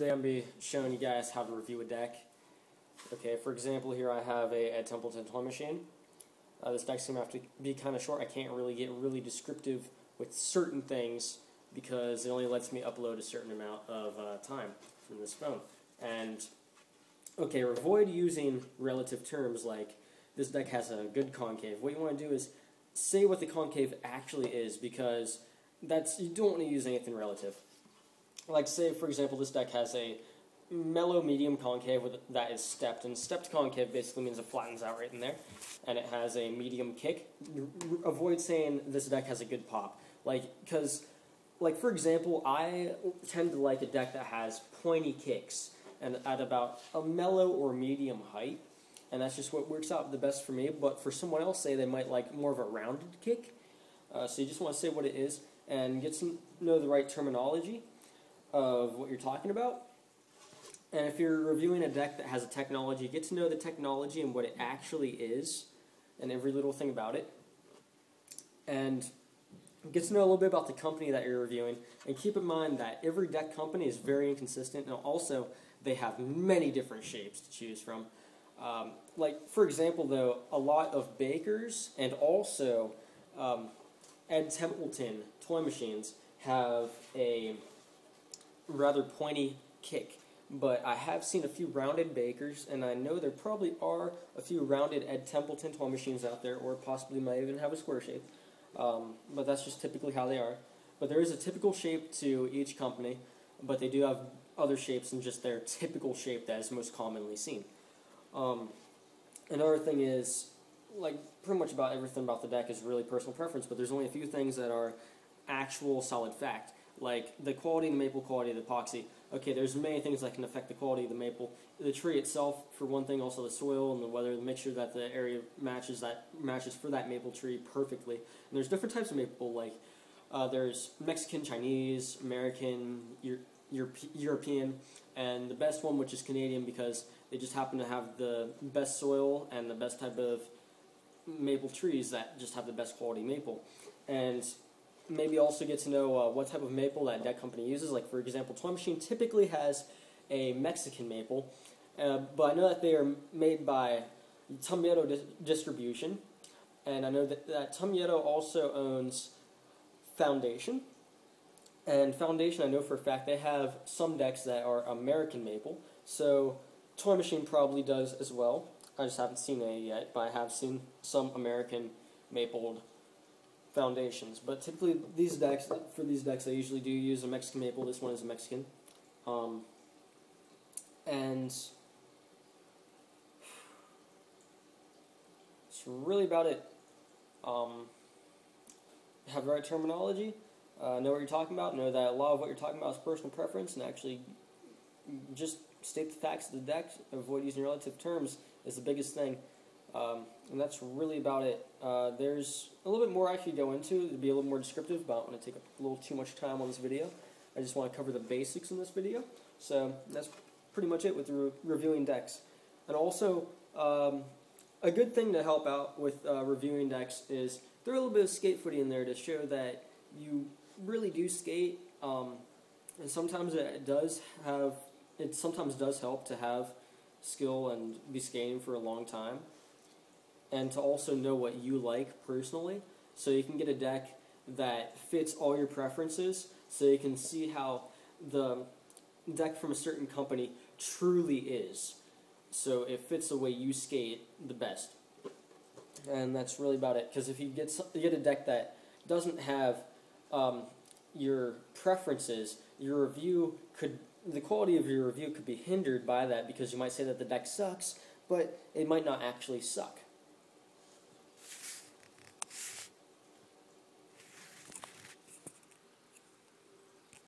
Today I'm going to be showing you guys how to review a deck. Okay, for example, here I have a Templeton toy machine. This deck's going to have to be kind of short. I can't really get really descriptive with certain things because it only lets me upload a certain amount of time from this phone. And, okay, avoid using relative terms like this deck has a good concave. What you want to do is say what the concave actually is, because you don't want to use anything relative. Like, say, for example, this deck has a mellow medium concave that is stepped, and stepped concave basically means it flattens out right in there, and it has a medium kick. Avoid saying this deck has a good pop. Because, for example, I tend to like a deck that has pointy kicks, and at about a mellow or medium height, and that's just what works out the best for me. But for someone else, say they might like more of a rounded kick, so you just want to say what it is, and get to know the right terminology of what you're talking about. And if you're reviewing a deck that has a technology, get to know the technology and what it actually is, and every little thing about it. And get to know a little bit about the company that you're reviewing, and keep in mind that every deck company is very inconsistent, and also they have many different shapes to choose from. For example, though, a lot of Bakers and also Ed Templeton toy machines have a rather pointy kick, but I have seen a few rounded Bakers, and I know there probably are a few rounded Ed Templeton toy machines out there, or possibly might even have a square shape, but that's just typically how they are. But there is a typical shape to each company, but they do have other shapes than just their typical shape that is most commonly seen. Another thing is, pretty much about everything about the deck is really personal preference, but there's only a few things that are actual solid fact. Like the quality of the maple, quality of the epoxy. Okay, there's many things that can affect the quality of the maple. The tree itself, for one thing, also the soil and the weather, to make sure that the area matches for that maple tree perfectly. And there's different types of maple, there's Mexican, Chinese, American, European, and the best one, which is Canadian, because they just happen to have the best soil and the best type of maple trees that just have the best quality maple. And maybe also get to know what type of maple that deck company uses. Like, for example, Toy Machine typically has a Mexican maple, but I know that they are made by Tomieto Distribution, and I know that Tomieto also owns Foundation. And Foundation, I know for a fact, they have some decks that are American maple, so Toy Machine probably does as well. I just haven't seen any yet, but I have seen some American mapled Foundations. But typically, for these decks, I usually do use a Mexican maple. This one is a Mexican. And that's really about it. Have the right terminology, know what you're talking about, know that a lot of what you're talking about is personal preference, and actually just state the facts of the deck, avoid using relative terms is the biggest thing. And that's really about it. There's a little bit more I could go into to be a little more descriptive, but I don't want to take a little too much time on this video. I just want to cover the basics in this video. So that's pretty much it with reviewing decks. And also, a good thing to help out with reviewing decks is throw a little bit of skate footy in there to show that you really do skate. And sometimes it sometimes does help to have skill and be skating for a long time, and to also know what you like personally, so you can get a deck that fits all your preferences, so you can see how the deck from a certain company truly is, so it fits the way you skate the best. And that's really about it, because if you get a deck that doesn't have your preferences, the quality of your review could be hindered by that, because you might say that the deck sucks, but it might not actually suck.